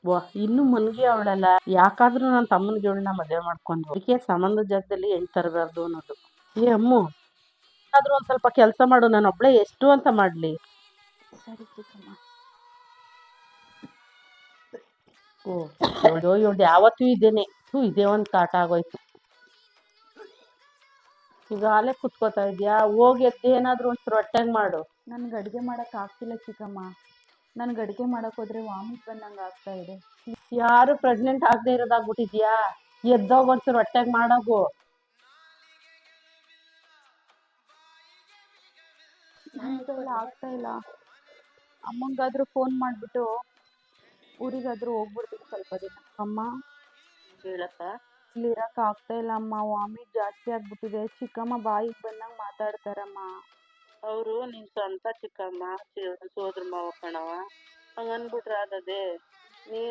ವಾ ಇನ್ನು ಮನ್ಗಿ ಅವಳಲ್ಲ, ಯಾಕಾದ್ರೂ ನನ್ನ ತಮ್ಮನಿಗೆ ಇವಳನ್ನ ಮದುವೆ ಮಾಡ್ಕೊಂಡು ಅದಕ್ಕೆ ಸಂಬಂಧದ ಜಾಗದಲ್ಲಿ ಹೆಣ್ ತರಬಾರ್ದು ಅನ್ನೋದು. ಏ ಅಮ್ಮು, ಆದ್ರೂ ಒಂದ್ ಸ್ವಲ್ಪ ಕೆಲಸ ಮಾಡು, ನಾನು ಒಬ್ಳೆ ಎಷ್ಟು ಅಂತ ಮಾಡ್ಲಿ. ಸರಿ ಚಿಕ್ಕಮ್ಮ. ಓ ಇವಳು ಯಾವತ್ತೂ ಇದೇನೆ, ಇದೇ ಒಂದ್ ಕಾಟ ಆಗೋಯ್ತು. ಈಗ ಅಲ್ಲೇ ಕುತ್ಕೋತಾ ಇದ್ಯಾ, ಹೋಗಿ ಎದ್ದು ಏನಾದ್ರು ಒಂಚೂರು ಹೊಟ್ಟೆಗ್ ಮಾಡು. ನನ್ಗೆ ಅಡುಗೆ ಮಾಡಕ್ ಆಗ್ತಿಲ್ಲ ಚಿಕ್ಕಮ್ಮ. ನನ್ಗೆ ಅಡುಗೆ ಮಾಡಕ್ ಹೋದ್ರೆ ವಾಮಿಟ್ ಬಂದಂಗೆ ಆಗ್ತಾ ಇದೆ. ಯಾರು ಪ್ರೆಗ್ನೆಂಟ್ ಆಗದೆ ಇರೋದಾಗ್ಬಿಟ್ಟಿದ್ಯಾ? ಎದ್ದೋಗ್ ಒಂಚೂರು ಹೊಟ್ಟೆಗ್ ಮಾಡೋಗು. ಆಗ್ತಾ ಇಲ್ಲ. ಅಮ್ಮಂಗಾದ್ರೂ ಫೋನ್ ಮಾಡ್ಬಿಟ್ಟು ಊರಿಗಾದ್ರೂ ಹೋಗ್ಬಿಡ್ತೀನಿ ಸ್ವಲ್ಪ ದಿನ. ಅಮ್ಮ ಹೇಳಕ್ಕ, ಇಲ್ಲಿ ಇರಕ್ ಆಗ್ತಾ ಇಲ್ಲ ಅಮ್ಮ, ವಾಮಿಟ್ ಜಾಸ್ತಿ ಆಗ್ಬಿಟ್ಟಿದೆ. ಚಿಕ್ಕಮ್ಮ ಬಾಯಿಗೆ ಬಂದಂಗೆ ಮಾತಾಡ್ತಾರಮ್ಮ. ಅವರು ನಿನ್ ಸ್ವಂತ ಚಿಕ್ಕಮ್ಮ, ಸೋದ್ರ ಮಾವ ಕಣವ, ಹಂಗನ್ಬಿಟ್ರೆ ಆದದೆ. ನೀ